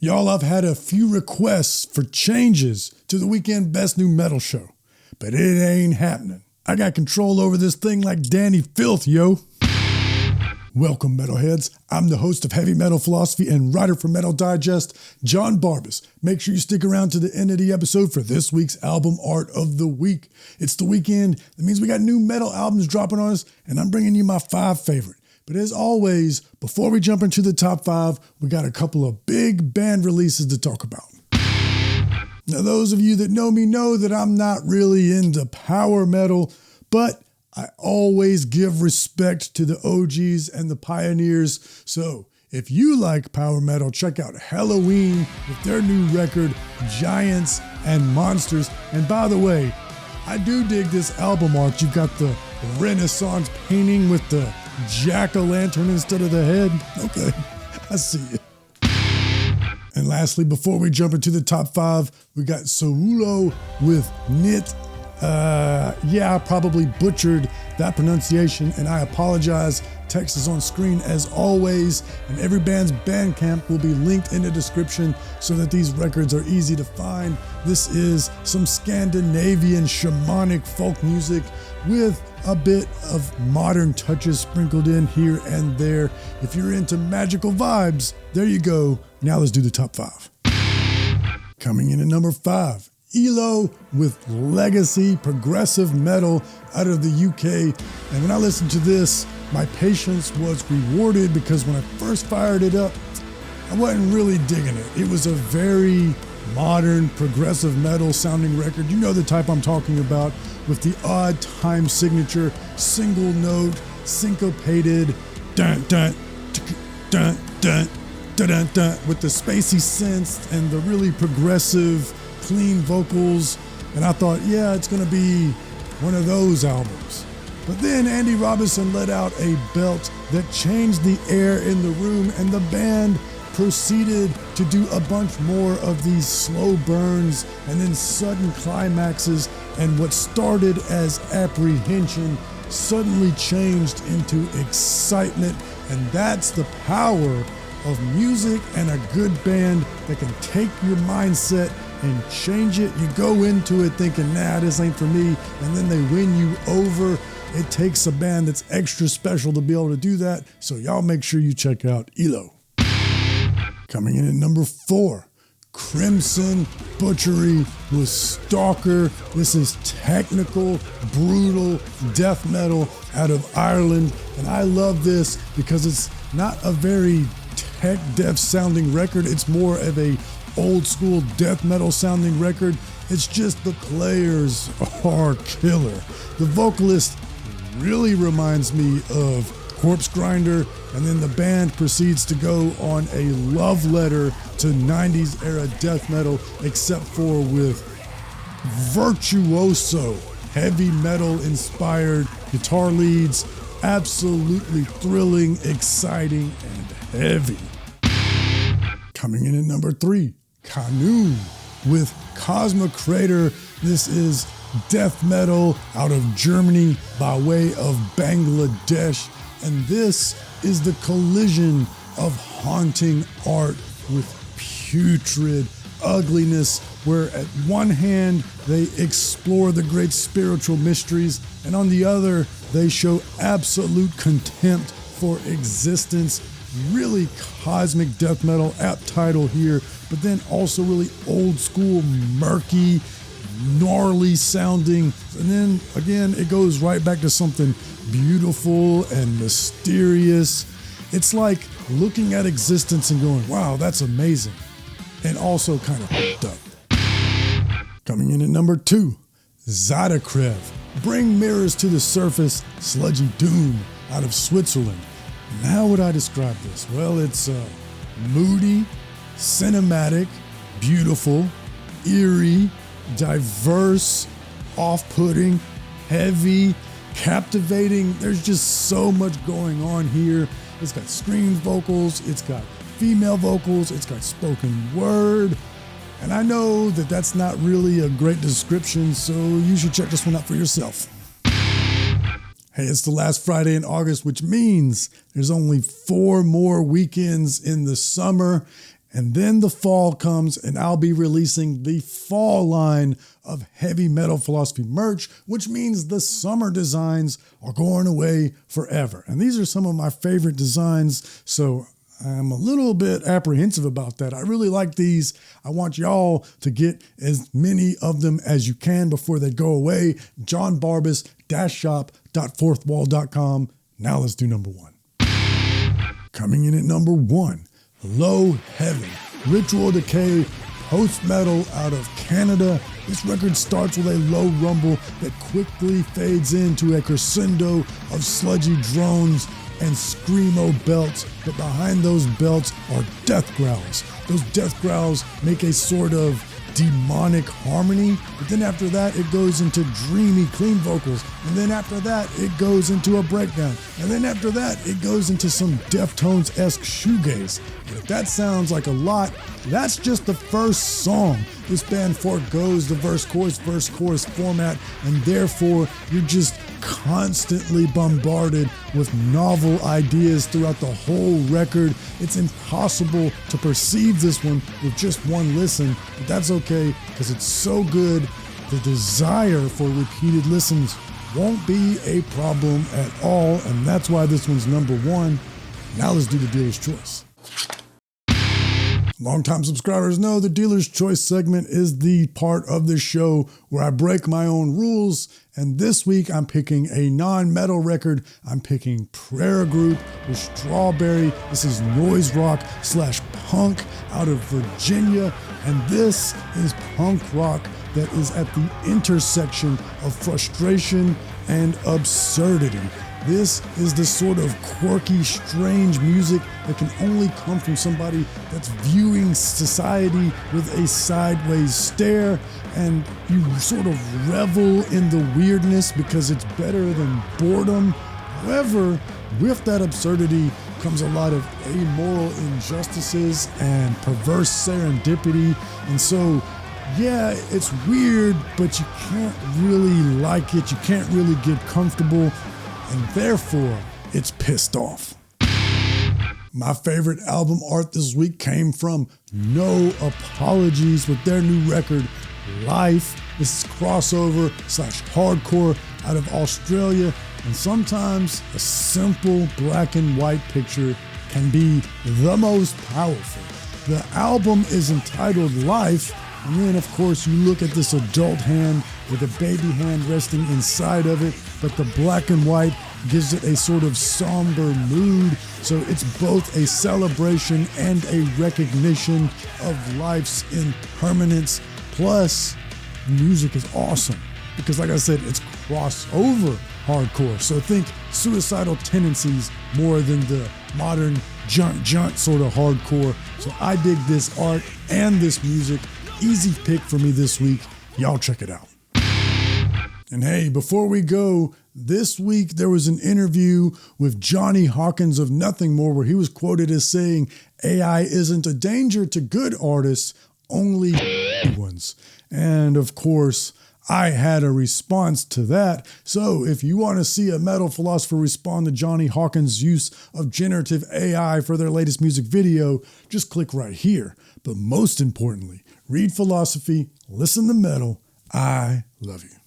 Y'all, I've had a few requests for changes to the weekend Best New Metal show, but it ain't happening. I got control over this thing like Danny Filth, yo. Welcome, metalheads. I'm the host of Heavy Metal Philosophy and writer for Metal Digest, JonBarbas. Make sure you stick around to the end of the episode for this week's album art of the week. It's the weekend. That means we got new metal albums dropping on us, and I'm bringing you my 5 favorite. But as always, before we jump into the top 5, we got a couple of big band releases to talk about. Now, those of you that know me know that I'm not really into power metal, but I always give respect to the OGs and the pioneers. So if you like power metal, check out Halloween with their new record, Giants and Monsters. And by the way, I do dig this album art. You've got the Renaissance painting with the jack-o'-lantern instead of the head. Okay, I see it. And lastly, before we jump into the top 5, we got Saulo with Knit. I probably butchered that pronunciation, and I apologize. Text is on screen as always, and every band's Bandcamp will be linked in the description so that these records are easy to find. This is some Scandinavian shamanic folk music with a bit of modern touches sprinkled in here and there. If you're into magical vibes, there you go. Now let's do the top 5. Coming in at number 5. ELO with Legacy progressive metal out of the UK. And when I listened to this, my patience was rewarded because when I first fired it up, I wasn't really digging it. It was a very modern progressive metal sounding record. You know the type I'm talking about, with the odd time signature, single note, syncopated, dun dun dun dun dun dun dun, with the spacey synths and the really progressive clean vocals, and I thought, yeah, it's gonna be one of those albums. But then Andy Robinson let out a belt that changed the air in the room, and the band proceeded to do a bunch more of these slow burns and then sudden climaxes, and what started as apprehension suddenly changed into excitement. And that's the power of music and a good band that can take your mindset and change it. You go into it thinking, nah, this ain't for me, and then they win you over. It takes a band that's extra special to be able to do that, so y'all make sure you check out ELO. Coming in at number 4, Crimson Butchery with Stalker. This is technical, brutal death metal out of Ireland, and I love this because it's not a very tech death sounding record. It's more of a old school death metal sounding record. It's just the players are killer. The vocalist really reminds me of Corpse Grinder, and then the band proceeds to go on a love letter to 90s era death metal, except for with virtuoso heavy metal inspired guitar leads. Absolutely thrilling, exciting, and heavy. Coming in at number 3, Kanun with Cosmic Crater. This is death metal out of Germany by way of Bangladesh. And this is the collision of haunting art with putrid ugliness, where at one hand they explore the great spiritual mysteries, and on the other they show absolute contempt for existence. Really cosmic death metal, apt title here, but then also really old school, murky, gnarly sounding. And then again, it goes right back to something beautiful and mysterious. It's like looking at existence and going, wow, that's amazing. And also kind of hooked up. Coming in at number 2, Zadakrev. Bring mirrors to the surface, sludgy doom out of Switzerland. And how would I describe this? Well, it's moody, cinematic, beautiful, eerie, diverse, off-putting, heavy, captivating. There's just so much going on here. It's got scream vocals, it's got female vocals, it's got spoken word. And I know that that's not really a great description, so you should check this one out for yourself. Hey, it's the last Friday in August, which means there's only 4 more weekends in the summer. And then the fall comes and I'll be releasing the fall line of Heavy Metal Philosophy merch, which means the summer designs are going away forever. And these are some of my favorite designs, so I'm a little bit apprehensive about that. I really like these. I want y'all to get as many of them as you can before they go away. JonBarbas-shop.fourthwall.com. Now let's do number one. Coming in at number one, Low Heaven, Ritual Decay, post-metal out of Canada. This record starts with a low rumble that quickly fades into a crescendo of sludgy drones and screamo belts, but behind those belts are death growls. Those death growls make a sort of demonic harmony, but then after that it goes into dreamy clean vocals, and then after that it goes into a breakdown, and then after that it goes into some Deftones-esque shoegaze. And if that sounds like a lot, that's just the first song. This band forgoes the verse-chorus format, and therefore you're just constantly bombarded with novel ideas throughout the whole record. It's impossible to perceive this one with just one listen, but that's okay because it's so good. The desire for repeated listens won't be a problem at all, and that's why this one's number one. Now let's do the dealer's choice. Longtime subscribers know the Dealer's Choice segment is the part of the show where I break my own rules, and this week I'm picking a non-metal record. I'm picking Prayer Group with Strawberry. This is noise rock / punk out of Virginia, and this is punk rock that is at the intersection of frustration and absurdity. This is the sort of quirky, strange music that can only come from somebody that's viewing society with a sideways stare, and you sort of revel in the weirdness because it's better than boredom. However, with that absurdity comes a lot of amoral injustices and perverse serendipity, and so yeah, it's weird, but you can't really like it, you can't really get comfortable, and therefore, it's pissed off. My favorite album art this week came from No Apologies with their new record, Life. This is crossover / hardcore out of Australia, and sometimes a simple black and white picture can be the most powerful. The album is entitled Life, and then of course you look at this adult hand with a baby hand resting inside of it, but the black and white gives it a sort of somber mood. So it's both a celebration and a recognition of life's impermanence. Plus, the music is awesome because, like I said, it's crossover hardcore. So think Suicidal Tendencies more than the modern junt sort of hardcore. So I dig this art and this music. Easy pick for me this week. Y'all check it out. And hey, before we go, this week there was an interview with Johnny Hawkins of Nothing More where he was quoted as saying, AI isn't a danger to good artists, only ones. And of course, I had a response to that. So if you want to see a metal philosopher respond to Johnny Hawkins' use of generative AI for their latest music video, just click right here. But most importantly, read philosophy, listen to metal. I love you.